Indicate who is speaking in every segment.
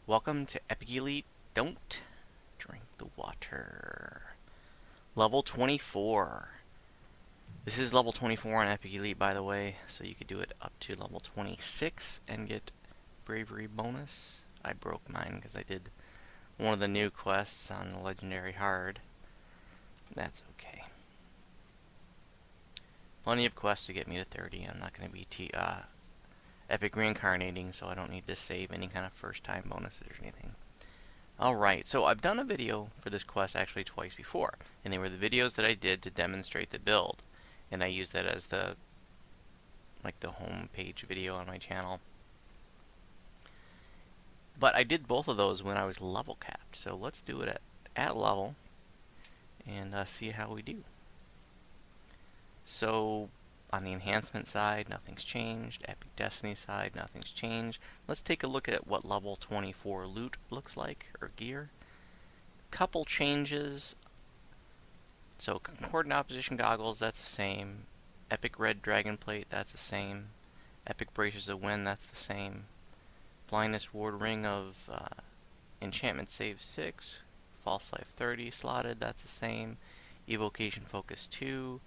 Speaker 1: Welcome to Epic Elite. Don't drink the water. Level 24. This is level 24 on Epic Elite, by the way, so you could do it up to level 26 and get bravery bonus. I broke mine because I did one of the new quests on the Legendary Hard. That's okay. Plenty of quests to get me to 30. I'm not going to be Epic Reincarnating, so I don't need to save any kind of first-time bonuses or anything. Alright, so I've done a video for this quest actually twice before, and they were the videos that I did to demonstrate the build, and I used that as the home page video on my channel. But I did both of those when I was level capped, so let's do it at level and see how we do. So on the enhancement side, nothing's changed. Epic Destiny side, nothing's changed. Let's take a look at what level 24 loot looks like, or gear. Couple changes. So Concordant Opposition Goggles, that's the same. Epic Red Dragon Plate, that's the same. Epic Bracers of Wind, that's the same. Blindness Ward Ring of Enchantment Save 6. False Life 30 slotted, that's the same. Evocation Focus 2.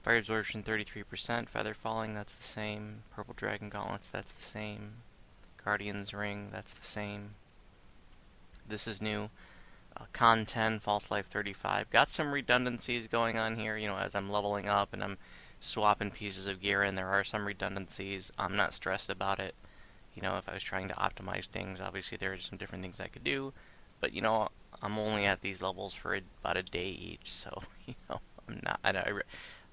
Speaker 1: Fire Absorption 33%, Feather Falling, that's the same. Purple Dragon Gauntlets, that's the same. Guardian's Ring, that's the same. This is new. Con 10, False Life 35. Got some redundancies going on here, you know, as I'm leveling up and I'm swapping pieces of gear in. There are some redundancies. I'm not stressed about it. You know, if I was trying to optimize things, obviously there are some different things I could do. But, you know, I'm only at these levels for about a day each, so, you know, I'm not...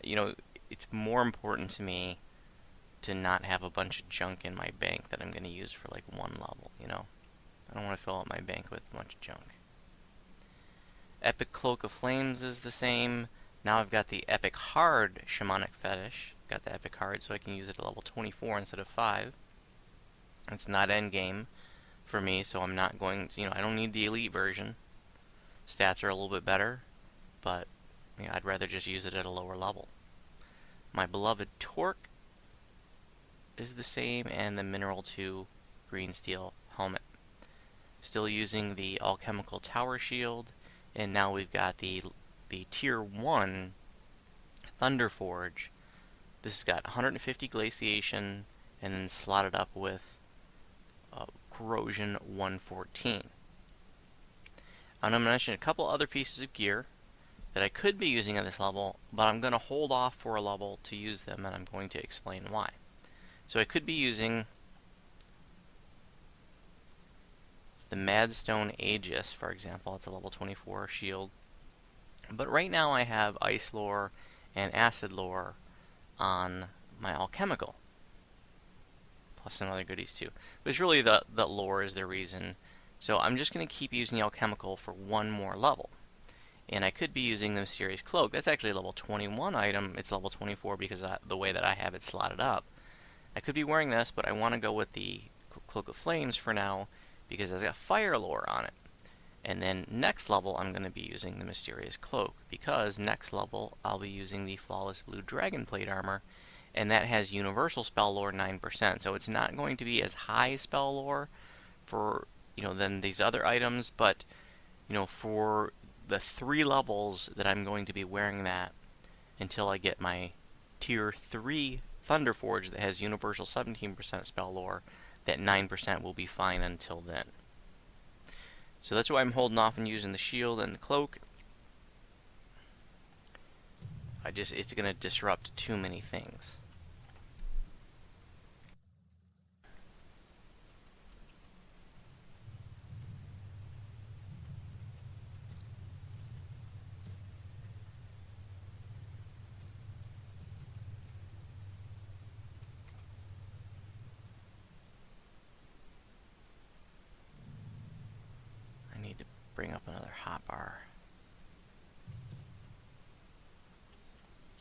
Speaker 1: you know, it's more important to me to not have a bunch of junk in my bank that I'm going to use for like one level, you know. I don't want to fill up my bank with a bunch of junk. Epic Cloak of Flames is the same. Now I've got the Epic Hard Shamanic Fetish. Got the Epic Hard so I can use it at level 24 instead of 5. It's not endgame for me, so I'm not going to, you know, I don't need the Elite version. Stats are a little bit better, but yeah, I'd rather just use it at a lower level. My Beloved Torque is the same, and the Mineral 2 Green Steel Helmet. Still using the Alchemical Tower Shield, and now we've got the Tier 1 Thunder Forge. This has got 150 Glaciation, and then slotted up with Corrosion 114. I'm going to mention a couple other pieces of gear that I could be using at this level, but I'm going to hold off for a level to use them, and I'm going to explain why. So I could be using the Madstone Aegis, for example. It's a level 24 shield. But right now I have Ice Lore and Acid Lore on my Alchemical, plus some other goodies too. But it's really the lore is the reason. So I'm just going to keep using the Alchemical for one more level. And I could be using the Mysterious Cloak. That's actually a level 21 item. It's level 24 because the way that I have it slotted up. I could be wearing this, but I want to go with the Cloak of Flames for now because it's got Fire Lore on it. And then next level, I'm going to be using the Mysterious Cloak because next level, I'll be using the Flawless Blue Dragon Plate Armor, and that has Universal Spell Lore 9%. So it's not going to be as high spell lore for, you know, than these other items, but, you know, for the 3 levels that I'm going to be wearing that until I get my Tier 3 Thunder Forge that has Universal 17% spell lore, that 9% will be fine until then. So that's why I'm holding off and using the shield and the cloak. It's going to disrupt too many things. Bring up another hotbar.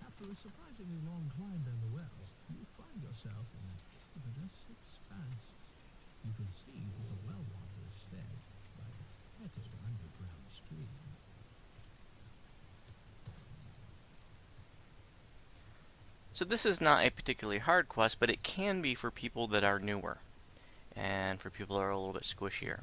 Speaker 2: After a surprisingly long climb down the well, you find yourself in a cavernous expanse. You can see that the well water is fed by a fetid underground stream.
Speaker 1: So this is not a particularly hard quest, but it can be for people that are newer. and for people that are a little bit squishier.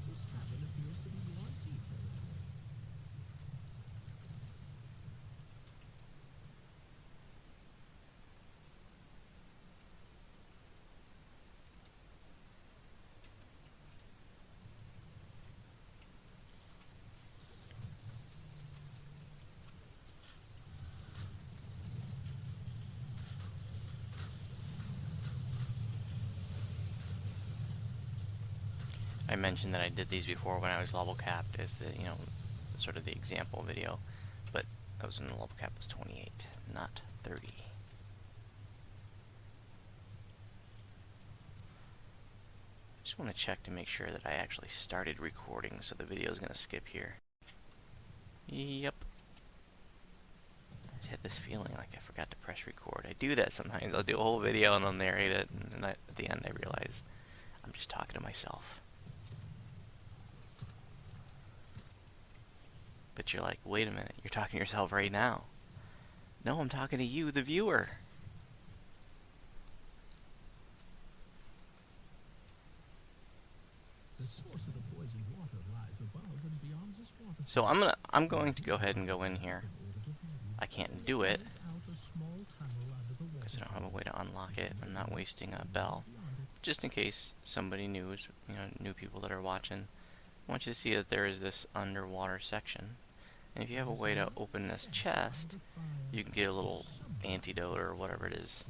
Speaker 2: This cabin appears to be Yuan-Ti territory.
Speaker 1: I mentioned that I did these before when I was level capped as the, sort of the example video, but that was when the level cap was 28, not 30. Just want to check to make sure that I actually started recording, so the video is going to skip here. Yep. I had this feeling like I forgot to press record. I do that sometimes. I'll do a whole video and I'll narrate it, and then at the end I realize I'm just talking to myself. But you're like, wait a minute, you're talking to yourself right now. No, I'm talking to you, the viewer.
Speaker 2: The source of the poisoned water lies above and beyond this waterfall.
Speaker 1: So I'm going to go ahead and go in here. I can't do it because I don't have a way to unlock it. I'm not wasting a bell. Just in case somebody new people that are watching, I want you to see that there is this underwater section. And if you have a way to open this chest, you can get a little antidote or whatever it is.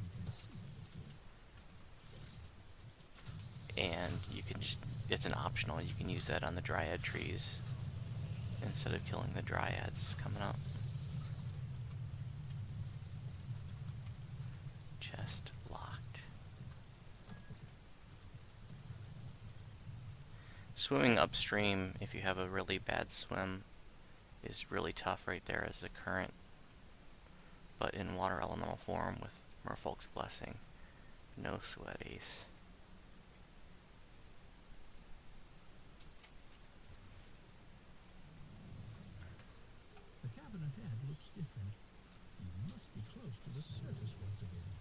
Speaker 1: And you can just, it's an optional, you can use that on the dryad trees instead of killing the dryads coming up. Chest locked. Swimming upstream, if you have a really bad swim, is really tough right there as a current. But in water elemental form with Merfolk's Blessing, no sweat, Ace.
Speaker 2: The cavern ahead looks different. You must be close to the surface once again.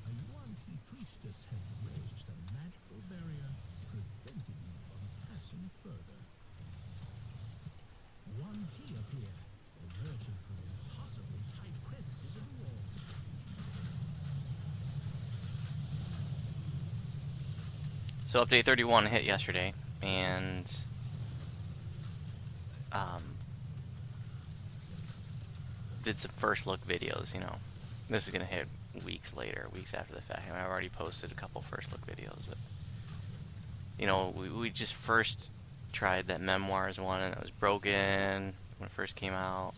Speaker 2: A Yuan-Ti priestess had raised a magical barrier, preventing you from passing further. Yuan-Ti appear, emerging from impossibly tight crevices in the walls.
Speaker 1: So update 31 hit yesterday, and did some first look videos, This is gonna hit weeks later, weeks after the fact. I've already posted a couple first look videos, but we just first tried that Memoirs one, and it was broken when it first came out.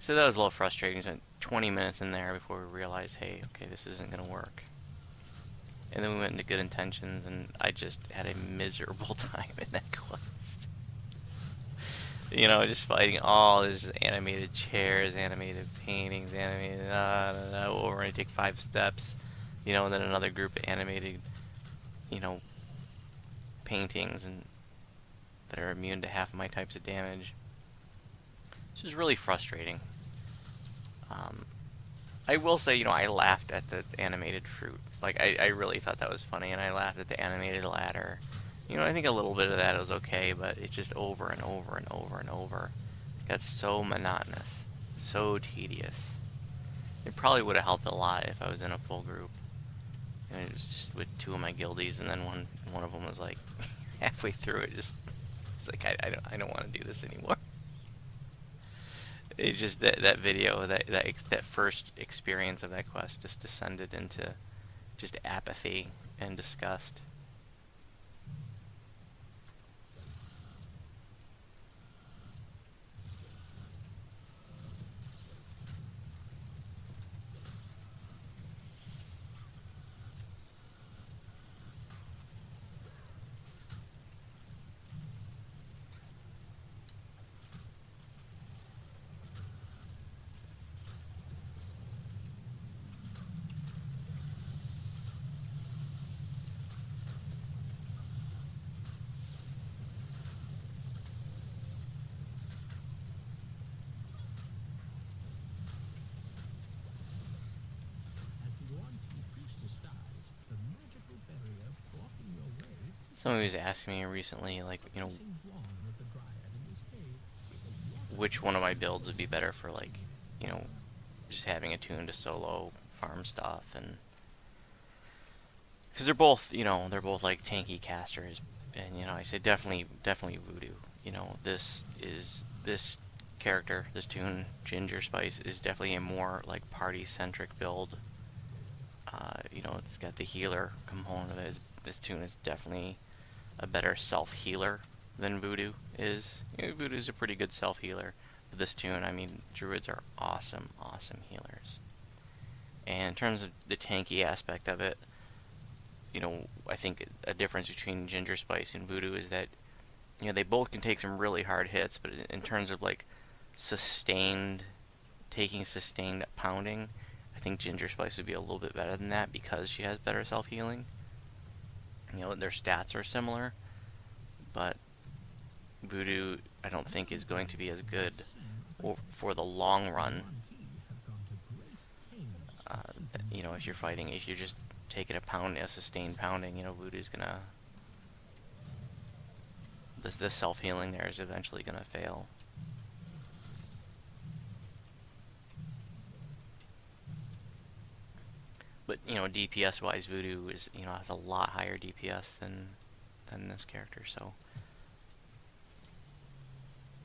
Speaker 1: So that was a little frustrating. We spent 20 minutes in there before we realized, hey, okay, this isn't gonna work. And then we went into Good Intentions, and I just had a miserable time in that quest. Just fighting all these animated chairs, animated paintings, animated, we're going to take 5 steps, and then another group of animated, paintings and that are immune to half of my types of damage. Which is really frustrating. I will say, I laughed at the animated fruit. Like, I really thought that was funny, and I laughed at the animated ladder. I think a little bit of that was okay, but it's just over and over and over and over. It got so monotonous, so tedious. It probably would have helped a lot if I was in a full group. It was just with 2 of my guildies, and then one of them was like halfway through it, it's like I don't want to do this anymore. It's just that video, that first experience of that quest just descended into just apathy and disgust. Somebody was asking me recently, like, you know,
Speaker 2: Something seems wrong with the dryad in this cave. The water
Speaker 1: which one of my builds would be
Speaker 2: is
Speaker 1: better for, like, you know, just having a tune to solo farm stuff. And because they're both, you know, they're both like tanky casters. And, you know, I say definitely Voodoo. You know, this character, this tune, Gingerspyce, is definitely a more like party-centric build. You know, it's got the healer component of it. This tune is definitely a better self-healer than Voodoo is. You know, Voodoo's a pretty good self-healer. But this tune, I mean, druids are awesome healers. And in terms of the tanky aspect of it, you know, I think a difference between Gingerspyce and Voodoo is that, you know, they both can take some really hard hits, but in terms of like sustained, taking sustained pounding, I think Gingerspyce would be a little bit better than that because she has better self-healing. You know, their stats are similar, but Voodoo I don't think is going to be as good for the long run. You know, if you're fighting, if you're just taking a sustained pounding, you know, Voodoo's gonna, this self-healing there is eventually gonna fail. But, you know, DPS wise, Voodoo is, you know, has a lot higher DPS than this character, so.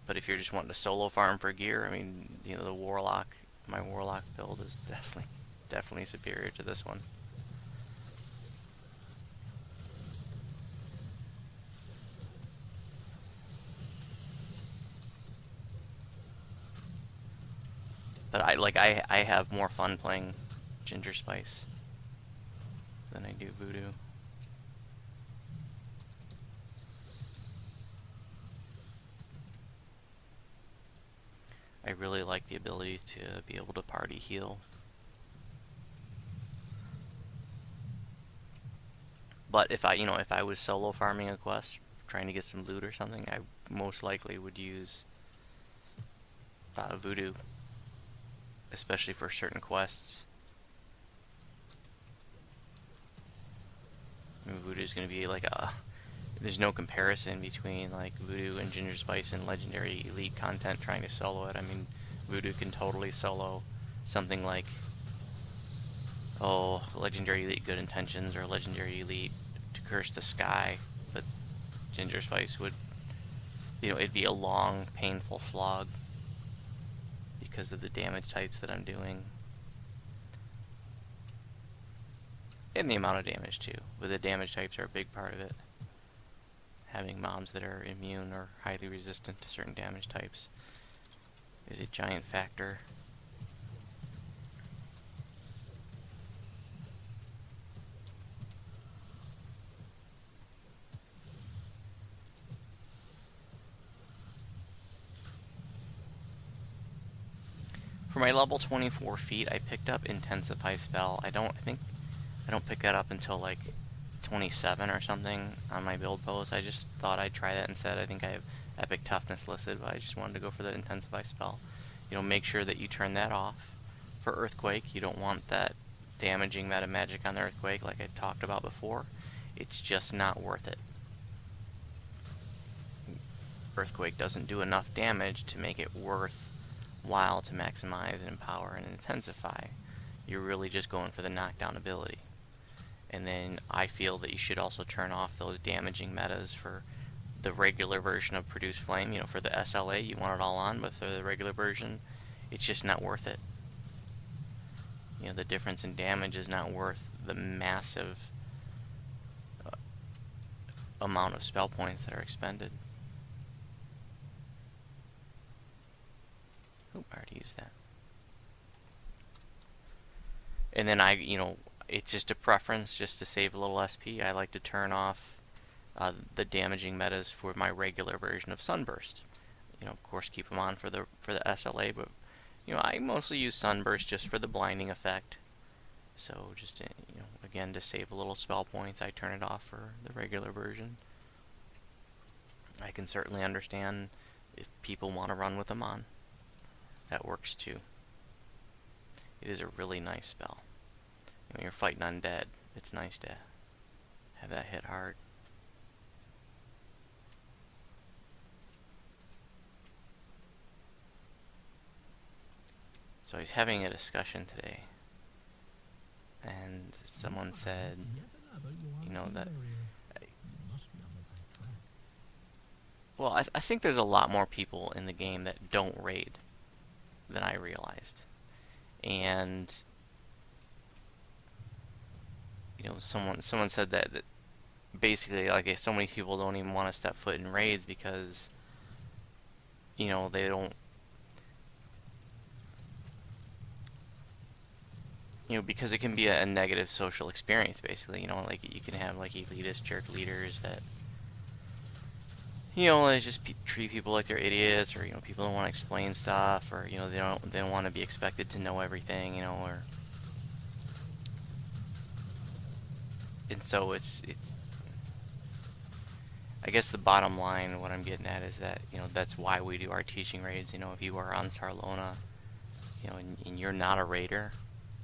Speaker 1: But if you're just wanting to solo farm for gear, I mean, you know, the Warlock, my Warlock build is definitely superior to this one. But I have more fun playing Gingerspyce than I do Voodoo. I really like the ability to be able to party heal. But if I was solo farming a quest, trying to get some loot or something, I most likely would use Voodoo, especially for certain quests. I mean, Voodoo is going to be like there's no comparison between like Voodoo and Gingerspyce and Legendary Elite content trying to solo it. I mean, Voodoo can totally solo something like, oh, Legendary Elite Good Intentions or Legendary Elite to Curse the Sky, but Gingerspyce would, you know, it'd be a long, painful slog because of the damage types that I'm doing. And the amount of damage too, but the damage types are a big part of it. Having mobs that are immune or highly resistant to certain damage types is a giant factor. For my level 24 feat, I picked up Intensify spell. I don't pick that up until like 27 or something on my build post. I just thought I'd try that instead. I think I have Epic Toughness listed, but I just wanted to go for the Intensify spell. You know, make sure that you turn that off for Earthquake. You don't want that damaging meta magic on the Earthquake like I talked about before. It's just not worth it. Earthquake doesn't do enough damage to make it worthwhile to maximize and empower and intensify. You're really just going for the knockdown ability. And then I feel that you should also turn off those damaging metas for the regular version of Produce Flame. You know, for the SLA, you want it all on, but for the regular version, it's just not worth it. You know, the difference in damage is not worth the massive amount of spell points that are expended. Oop, I already used that. And then it's just a preference, just to save a little SP. I like to turn off the damaging metas for my regular version of Sunburst. You know, of course, keep them on for the SLA, but you know, I mostly use Sunburst just for the blinding effect. So just you know, again, to save a little spell points, I turn it off for the regular version. I can certainly understand if people want to run with them on. That works too. It is a really nice spell. When you're fighting undead, it's nice to have that hit hard. So I was having a discussion today, and
Speaker 2: You
Speaker 1: someone said,
Speaker 2: find yet another
Speaker 1: you know,
Speaker 2: Yuan-Ti
Speaker 1: that,
Speaker 2: warrior. You must be on the right track.
Speaker 1: well, I think there's a lot more people in the game that don't raid than I realized. And, someone said that basically, like, so many people don't even want to step foot in raids because, they don't, because it can be a negative social experience, basically. Like, you can have, like, elitist jerk leaders that, they just treat people like they're idiots, or, people don't want to explain stuff, or, they don't want to be expected to know everything, or, and so it's, I guess the bottom line, what I'm getting at is that, that's why we do our teaching raids. If you are on Sarlona, and you're not a raider,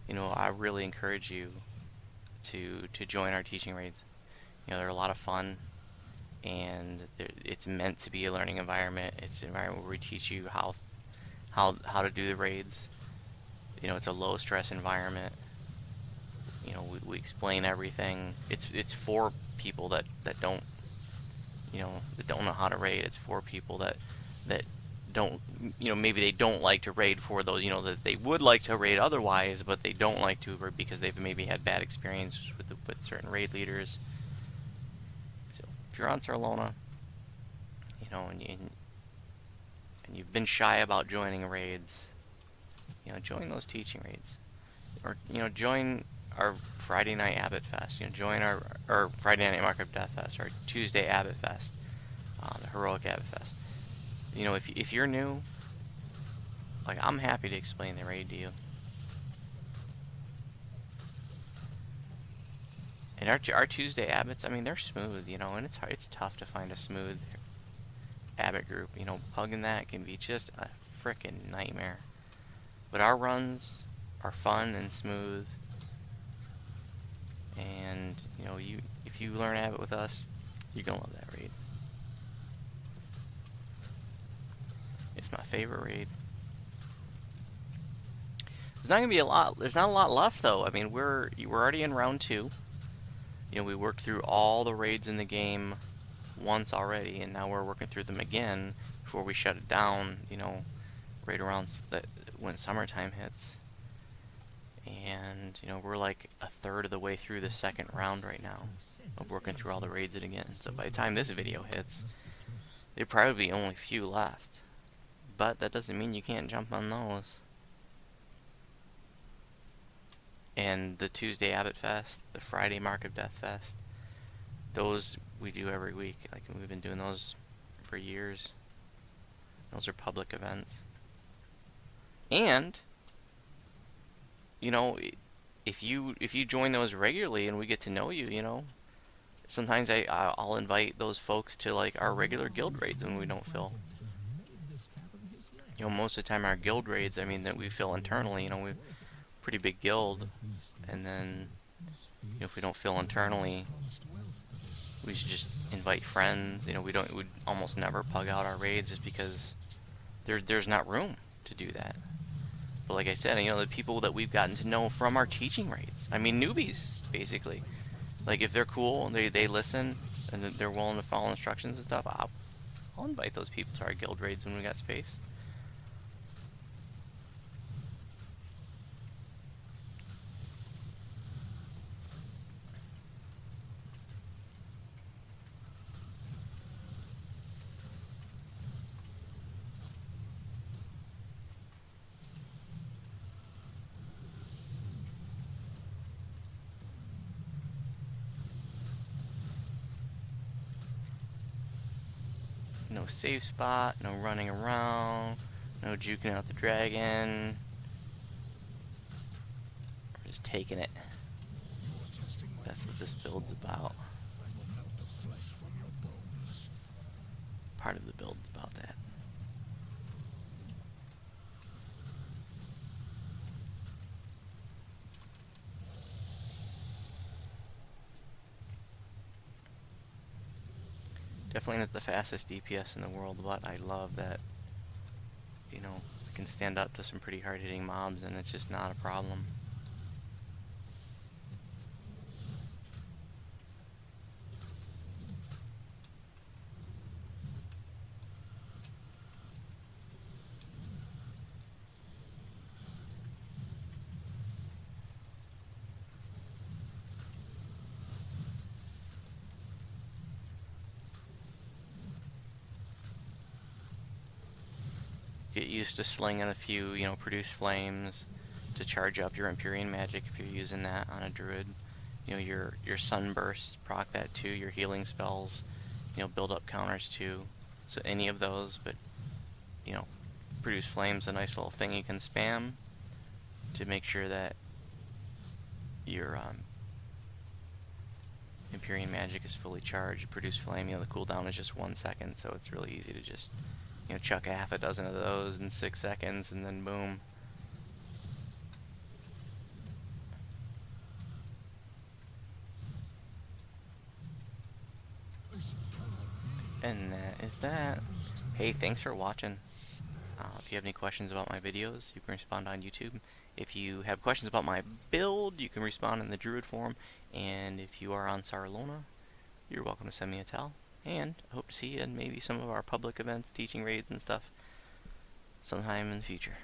Speaker 1: I really encourage you to join our teaching raids. They're a lot of fun, and it's meant to be a learning environment. It's an environment where we teach you how to do the raids. It's a low stress environment. We explain everything. It's for people that don't that don't know how to raid. It's for people that don't, maybe they don't like to raid for those, that they would like to raid otherwise, but they don't like to because they've maybe had bad experiences with certain raid leaders. So if you're on Sarlona, and you've been shy about joining raids, join those teaching raids, or join our Friday night Abbot Fest. Join our Friday night Mark of Death Fest, our Tuesday Abbot Fest, the Heroic Abbot Fest. If you're new, like, I'm happy to explain the raid to you. And our Tuesday Abbots, I mean, they're smooth, and it's tough to find a smooth Abbot group. Pugging that can be just a frickin' nightmare. But our runs are fun and smooth. And, if you learn Abbot with us, you're gonna love that raid. It's my favorite raid. There's not gonna be a lot. There's not a lot left, though. I mean, we're already in round 2. We worked through all the raids in the game once already, and now we're working through them again before we shut it down. Right around when summertime hits. And we're like a third of the way through the second round right now of working through all the raids again. So by the time this video hits, there'll probably be only a few left. But that doesn't mean you can't jump on those. And the Tuesday Abbot Fest, the Friday Mark of Death Fest, those we do every week. Like, we've been doing those for years. Those are public events. And, if you join those regularly and we get to know you, sometimes I'll invite those folks to, like, our regular guild raids when we don't fill. Most of the time our guild raids, I mean, that we fill internally, we're pretty big guild, and then, if we don't fill internally, we should just invite friends. We almost never pug out our raids just because there's not room to do that. But like I said, the people that we've gotten to know from our teaching raids, I mean, newbies, basically. Like, if they're cool and they listen and they're willing to follow instructions and stuff, I'll invite those people to our guild raids when we got space. No safe spot, no running around, no juking out the dragon. We're just taking it. That's what this build's about. Part of the build's about that. Definitely not the fastest DPS in the world, but I love that, I can stand up to some pretty hard-hitting mobs, and it's just not a problem. Get used to slinging a few, produce flames to charge up your Empyrean magic if you're using that on a druid. Your sunbursts proc that too, your healing spells, build up counters too. So any of those, but produce flames, a nice little thing you can spam to make sure that your Empyrean magic is fully charged. Produce flame, the cooldown is just 1 second, so it's really easy to just chuck a half a dozen of those in 6 seconds, and then boom. And that is that. Hey, thanks for watching. If you have any questions about my videos, you can respond on YouTube. If you have questions about my build, you can respond in the Druid forum. And if you are on Sarlona, you're welcome to send me a tell. And I hope to see you in maybe some of our public events, teaching raids and stuff sometime in the future.